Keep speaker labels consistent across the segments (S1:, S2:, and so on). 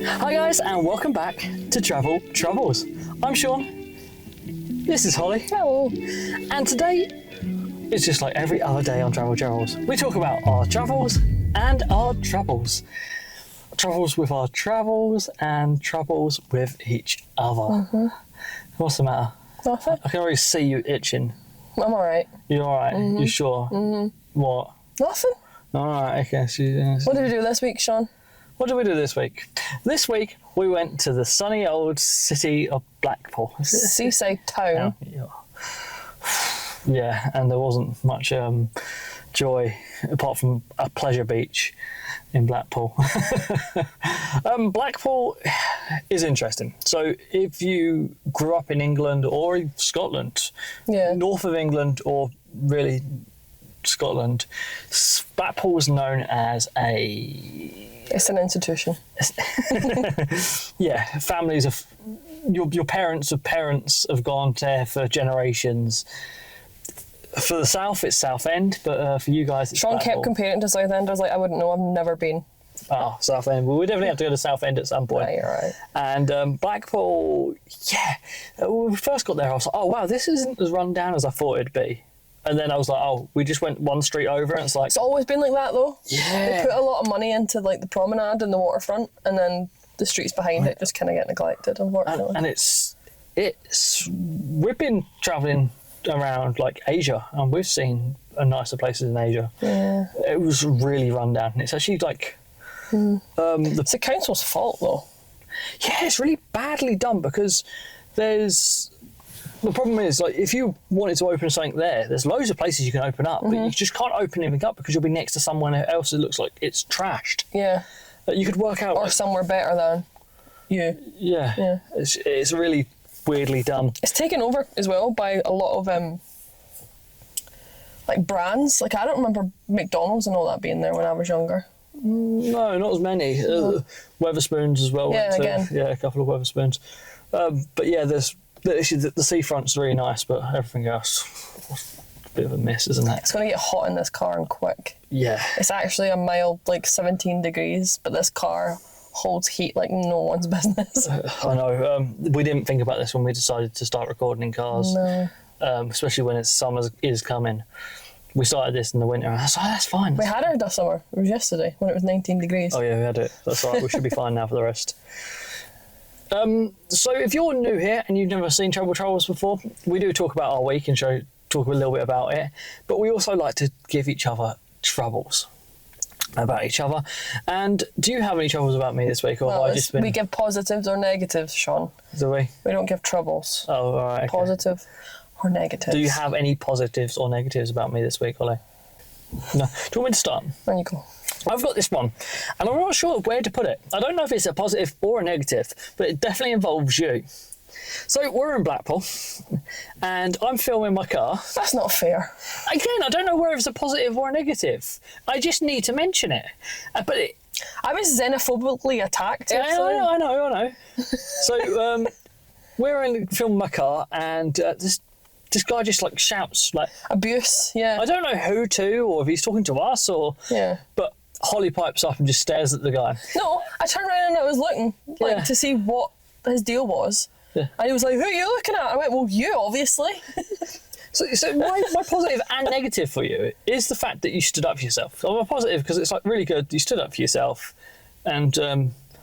S1: Hi guys, and welcome back to Travel Troubles. I'm Sean. This is Holly.
S2: Hello.
S1: And today, it's just like every other day on Travel Troubles. We talk about our travels and our troubles. Troubles with our travels and troubles with each other.
S2: Mm-hmm.
S1: What's the matter?
S2: Nothing.
S1: I can already see you itching.
S2: I'm alright.
S1: You alright?
S2: Mm-hmm.
S1: You sure?
S2: Mm-hmm.
S1: What?
S2: Nothing.
S1: Alright, okay.
S2: What did we do this week, Sean?
S1: What did we do this week? This week, we went to the sunny old city of Blackpool.
S2: Seaside town.
S1: Yeah, and there wasn't much joy apart from a pleasure beach in Blackpool. Blackpool is interesting. So if you grew up in England or in Scotland, north of England or really Scotland, Blackpool was known as
S2: It's an institution.
S1: Yeah, families of your parents of parents have gone there for generations. For the south, it's Southend, but for you guys, it's
S2: Sean
S1: Blackpool.
S2: kept comparing it to Southend. I was like, I wouldn't know. I've never been.
S1: Oh, Southend. Well, we definitely have to go to Southend at some point.
S2: Yeah, you're right.
S1: And Blackpool, when we first got there, I was like, oh wow, this isn't as run down as I thought it'd be. And then I was like, oh, we just went one street over, and it's like...
S2: It's always been like that, though.
S1: Yeah.
S2: They put a lot of money into, like, the promenade and the waterfront, and then the streets behind it just kind of get neglected, unfortunately.
S1: And we've been travelling around, like, Asia, and we've seen nicer places in Asia.
S2: Yeah.
S1: It was really run down. It's actually, like...
S2: It's the council's fault, though.
S1: Yeah, it's really badly done, because there's... The problem is, like, if you wanted to open something there's loads of places you can open up, but you just can't open anything up because you'll be next to someone else that looks like it's trashed.
S2: Yeah.
S1: You could work out...
S2: Or somewhere better than you.
S1: Yeah. It's really weirdly done.
S2: It's taken over as well by a lot of, like, brands. Like, I don't remember McDonald's and all that being there when I was younger.
S1: No, not as many. Weatherspoons as well.
S2: Yeah, again.
S1: Yeah, a couple of Weatherspoons. But yeah, there's... The seafront's really nice, but everything else, a bit of a miss, isn't it?
S2: It's going to get hot in this car and quick.
S1: Yeah.
S2: It's actually a mild, like 17 degrees, but this car holds heat like no one's business.
S1: I know. We didn't think about this when we decided to start recording in cars,
S2: No.
S1: Especially when summer is coming. We started this in the winter, and I was like, that's fine.
S2: We had it this summer. It was yesterday when it was 19 degrees.
S1: Oh yeah, we had it. That's all right. We should be fine now for the rest. So if you're new here and you've never seen Travel Troubles before, we do talk about our week and talk a little bit about it, but we also like to give each other troubles about each other. And do you have any troubles about me this week, or have I just been...
S2: We give positives or negatives, Sean.
S1: Do we?
S2: We don't give troubles.
S1: Oh, all right. Okay.
S2: Positive or negatives.
S1: Do you have any positives or negatives about me this week, Ollie? No. Do you want me to start?
S2: There you go.
S1: I've got this one, and I'm not sure where to put it. I don't know if it's a positive or a negative, but it definitely involves you. So we're in Blackpool, and I'm filming my car.
S2: That's not fair.
S1: Again, I don't know whether it's a positive or a negative. I just need to mention it. But
S2: I was xenophobically attacked.
S1: I know. So we're filming my car, and this guy just like shouts like
S2: abuse. Yeah.
S1: I don't know who to, or if he's talking to us, or but Holly pipes up and just stares at the guy.
S2: No, I turned around and I was looking to see what his deal was.
S1: Yeah.
S2: And he was like, who are you looking at? I went, well, you, obviously.
S1: So my positive and negative for you is the fact that you stood up for yourself. So I'm positive because it's like really good. You stood up for yourself. And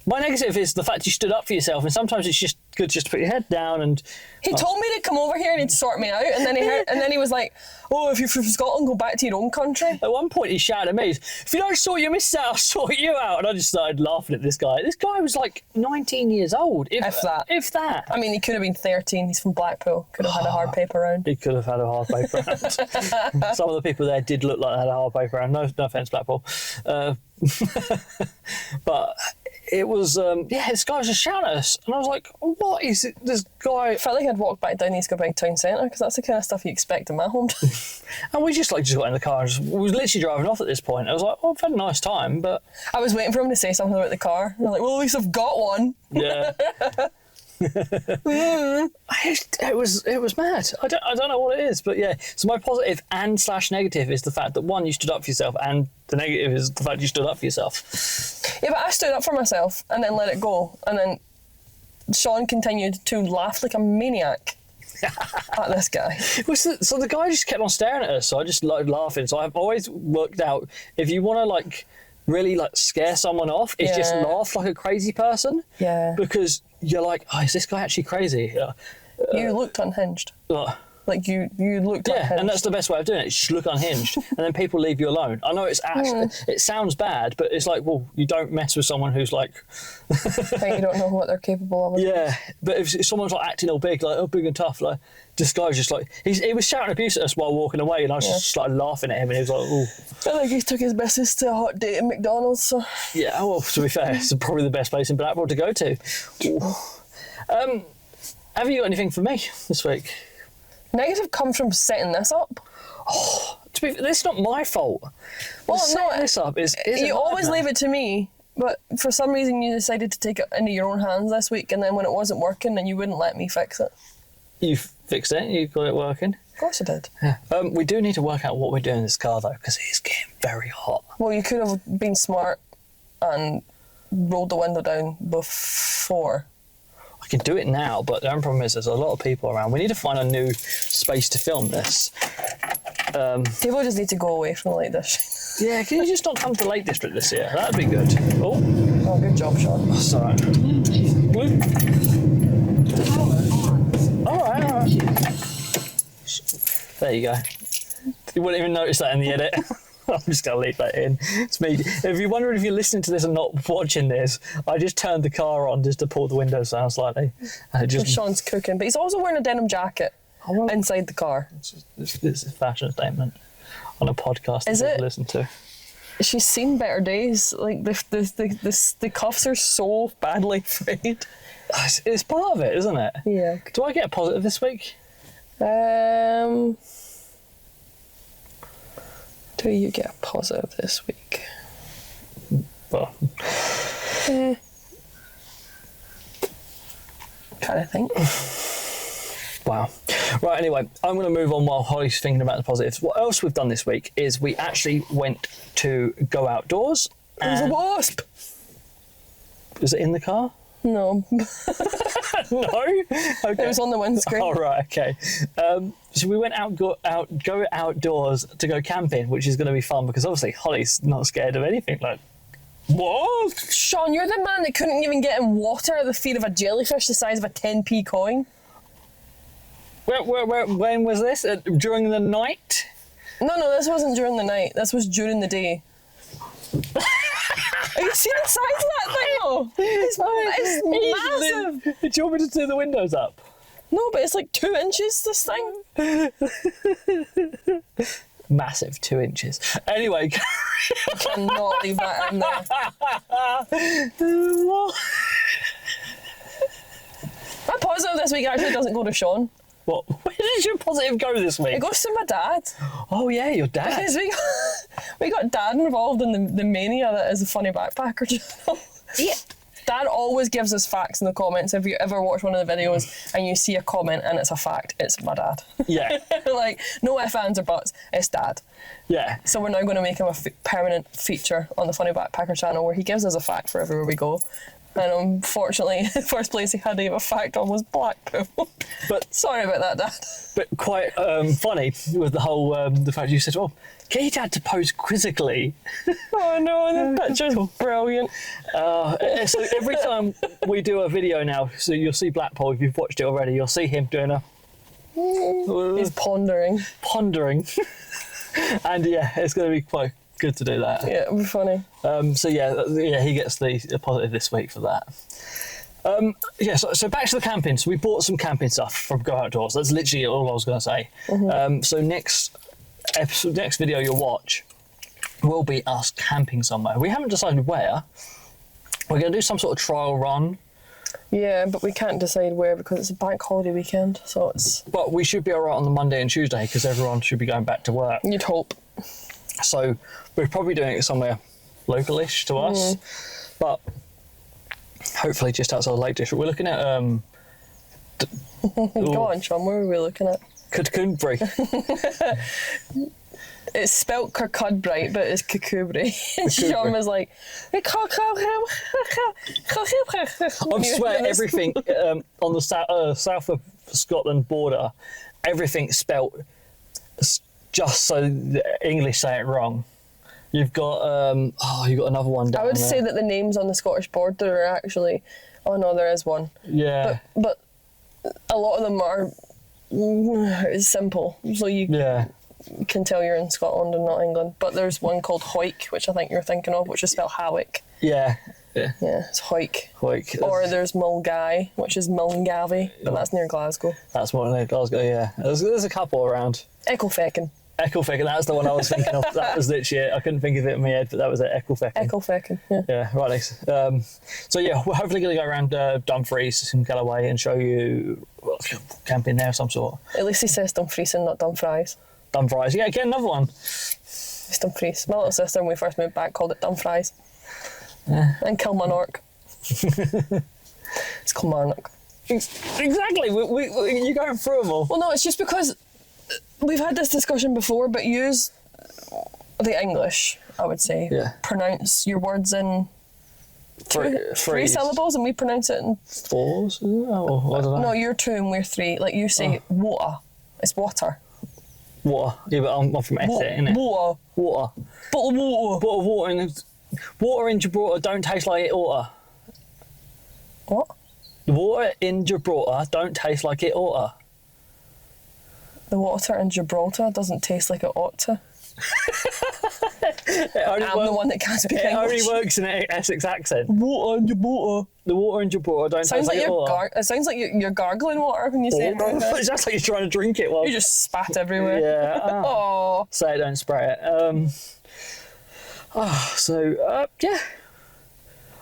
S1: my negative is the fact you stood up for yourself. And sometimes it's just good just to put your head down and...
S2: He told me to come over here and he'd sort me out. And then he was like, oh, if you're from Scotland, go back to your own country.
S1: At one point he shouted at me, if you don't sort your missus out, I'll sort you out. And I just started laughing at this guy. This guy was like 19 years old. If that.
S2: I mean, he could have been 13. He's from Blackpool. Could have had a hard paper round.
S1: He could have had a hard paper round. Some of the people there did look like they had a hard paper round. No offence, Blackpool. But it was, this guy was just shouting at us. And I was like, what is it? This guy...
S2: I felt like I'd walked back down East Kilbride town centre because that's the kind of stuff you expect in my hometown.
S1: And we just got in the car and we was literally driving off at this point. I was like, oh, I've had a nice time, but...
S2: I was waiting for him to say something about the car. And I'm like, well, at least I've got one.
S1: Yeah. It was mad. I don't know what it is, but yeah. So my positive and / negative is the fact that one, you stood up for yourself, and the negative is the fact you stood up for yourself.
S2: Yeah, but I stood up for myself and then let it go, and then Sean continued to laugh like a maniac at this guy.
S1: So the guy just kept on staring at us, so I just started laughing. So I've always worked out, if you want to like really like scare someone off, is just laugh like a crazy person.
S2: Yeah.
S1: Because you're like, oh, is this guy actually crazy?
S2: You looked unhinged. Like you looked unhinged.
S1: And that's the best way of doing it. Just look unhinged, and then people leave you alone. I know it's actually it sounds bad, but it's like, well, you don't mess with someone who's like.
S2: And you don't know what they're capable of.
S1: Yeah, but if someone's like acting all big, like big and tough, like this guy's just like he was shouting abuse at us while walking away, and I was just like laughing at him, and he was like, oh.
S2: I think he took his missus to a hot date at McDonald's. So.
S1: Yeah, well, to be fair, it's probably the best place in Blackpool to go to. Have you got anything for me this week?
S2: Negative comes from setting this up.
S1: Oh, this is not my fault.
S2: Well,
S1: setting this up is
S2: you always leave it to me, but for some reason you decided to take it into your own hands this week, and then when it wasn't working, then you wouldn't let me fix it.
S1: You fixed it. You got it working.
S2: Of course I did.
S1: Yeah. We do need to work out what we're doing in this car though, because it is getting very hot.
S2: Well, you could have been smart and rolled the window down before.
S1: I can do it now, but the only problem is there's a lot of people around. We need to find a new space to film this.
S2: People just need to go away from the Lake District.
S1: Yeah, can you just not come to the Lake District this year? That'd be good. Oh,
S2: good job, Sean.
S1: Sorry. All right. There you go. You wouldn't even notice that in the edit. I'm just going to leave that in. It's me. If you're wondering if you're listening to this and not watching this, I just turned the car on just to pull the windows down slightly. And it just...
S2: Sean's cooking, but he's also wearing a denim jacket inside the car.
S1: It's a fashion statement on a podcast that people listen to.
S2: She's seen better days. Like, the cuffs are so badly frayed.
S1: It's part of it, isn't it?
S2: Yeah.
S1: Do I get a positive this week?
S2: Do you get a positive this week?
S1: Well,
S2: Trying to think.
S1: Wow. Right, anyway, I'm going to move on while Holly's thinking about the positives. What else we've done this week is we actually went to go outdoors.
S2: There's a wasp!
S1: Was it in the car?
S2: No.
S1: No? Okay.
S2: It was on the windscreen.
S1: Oh, right, okay. So we went go outdoors to go camping, which is going to be fun because obviously Holly's not scared of anything. Like, what?
S2: Sean, you're the man that couldn't even get in water at the feet of a jellyfish the size of a 10p coin.
S1: When was this? During the night?
S2: No, this wasn't during the night. This was during the day. Have you seen the size of that thing though? It's massive.
S1: Do you want me to do the windows up?
S2: No, but it's like 2 inches, this thing.
S1: Massive, 2 inches. Anyway.
S2: I cannot leave that in there. My positive this week actually doesn't go to Sean.
S1: What? Where did your positive go this week?
S2: It goes to my dad.
S1: Oh yeah, your dad.
S2: Because we got Dad involved in the mania that is a funny backpacker channel. Yeah. Dad always gives us facts in the comments. If you ever watch one of the videos and you see a comment and it's a fact, it's my dad. Yeah. Like, no ifs, ands or buts, it's Dad.
S1: Yeah.
S2: So we're now going to make him a permanent feature on the Funny Backpacker channel where he gives us a fact for everywhere we go. And unfortunately, the first place he had to give a fact on was Blackpool. But sorry about that, Dad. But quite funny with the whole the fact you said, "Oh, get your dad to pose quizzically." Oh no, the picture's brilliant. So every time we do a video now, so you'll see Blackpool. If you've watched it already, you'll see him doing a. He's pondering. And yeah, it's going to be quite good to do that. Yeah, it'll be funny. So yeah, he gets the positive this week for that. So back to the camping. So we bought some camping stuff from Go Outdoors. That's literally all I was going to say. Mm-hmm. So next video you'll watch will be us camping somewhere. We haven't decided where. We're going to do some sort of trial run. Yeah, but we can't decide where because it's a bank holiday weekend. So it's. But we should be all right on the Monday and Tuesday because everyone should be going back to work. You'd hope. So we're probably doing it somewhere localish to us, but hopefully just outside the Lake District. We're looking at Go on, Sean, what were we looking at?
S1: Cucumbery.
S2: It's spelt Kirkcudbright, but it's Cucumbery. And Sean was like,
S1: I swear everything on the south of Scotland border, everything's spelt just so the English say it wrong. You've got you've got another one down
S2: I would
S1: there.
S2: say that the names on the Scottish border are actually, oh no, there is one.
S1: Yeah.
S2: But a lot of them are simple, so you can tell you're in Scotland and not England. But there's one called Hoik, which I think you're thinking of, which is spelled Hawick.
S1: Yeah.
S2: Yeah, it's Hoik.
S1: Hoik.
S2: Or there's Mulgai, which is Mulgavy, but that's near Glasgow.
S1: That's more near Glasgow, yeah. There's a couple around.
S2: Ecklefechan.
S1: Ecklefechan, that's the one I was thinking of. That was literally it. I couldn't think of it in my head, but that was it, Ecklefechan.
S2: Ecklefechan, yeah.
S1: Yeah, right, Alex. So yeah, we're hopefully going to go around Dumfries and Galloway and show you camping there of some sort.
S2: At least he says Dumfries and not Dumfries.
S1: Dumfries, yeah, get another one.
S2: It's Dumfries. My little sister, when we first moved back, called it Dumfries. And Kilmarnock. It's Kilmarnock.
S1: Exactly, you're going through them all.
S2: Well, no, it's just because we've had this discussion before, but use the English, I would say.
S1: Yeah.
S2: Pronounce your words in three syllables, and we pronounce it in
S1: 4. Oh, I don't know.
S2: No, you're 2 and we're 3. Like you say, water. It's water.
S1: Water. Yeah, but I'm from Essex, innit?
S2: Water.
S1: Water.
S2: Bottle of water.
S1: Bottle of water. Water in Gibraltar don't taste like it oughta.
S2: What?
S1: The water in Gibraltar don't taste like it oughta.
S2: The water in Gibraltar doesn't taste like it ought to. I'm the one that can't speak English.
S1: It only works in an Essex accent.
S2: Water in Gibraltar.
S1: The water in Gibraltar don't taste like it oughta.
S2: It sounds like you're gargling water when you say it.
S1: It sounds like you're trying to drink it.
S2: You just spat everywhere.
S1: Yeah.
S2: Oh.
S1: Say it, don't spray it. Yeah.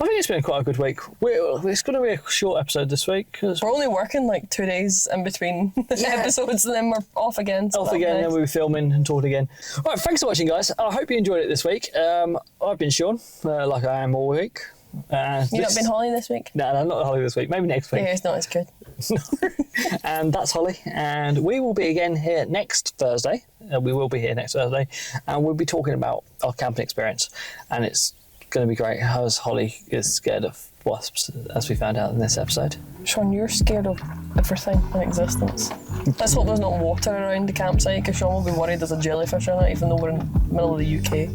S1: I think it's been quite a good week. It's going to be a short episode this week.
S2: We're only working like 2 days in between episodes, and then we're off again. So
S1: off again, and then we'll be filming and talking again. All right, thanks for watching, guys. I hope you enjoyed it this week. I've been Sean, like I am all week.
S2: You've not been Holly this week?
S1: No, not Holly this week. Maybe next week.
S2: Yeah, it's not as good.
S1: And that's Holly, and we will be again here next Thursday. And we'll be talking about our camping experience, and it's going to be great. How's Holly is scared of wasps, as we found out in this episode.
S2: Sean, you're scared of everything in existence. Let's hope there's not water around the campsite, because Sean will be worried there's a jellyfish in it, even though we're in the middle of the UK.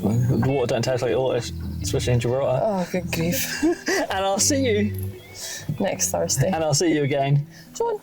S1: The water don't taste like water, especially in Gibraltar.
S2: Oh, good grief.
S1: And I'll see you
S2: next Thursday.
S1: And I'll see you again
S2: soon.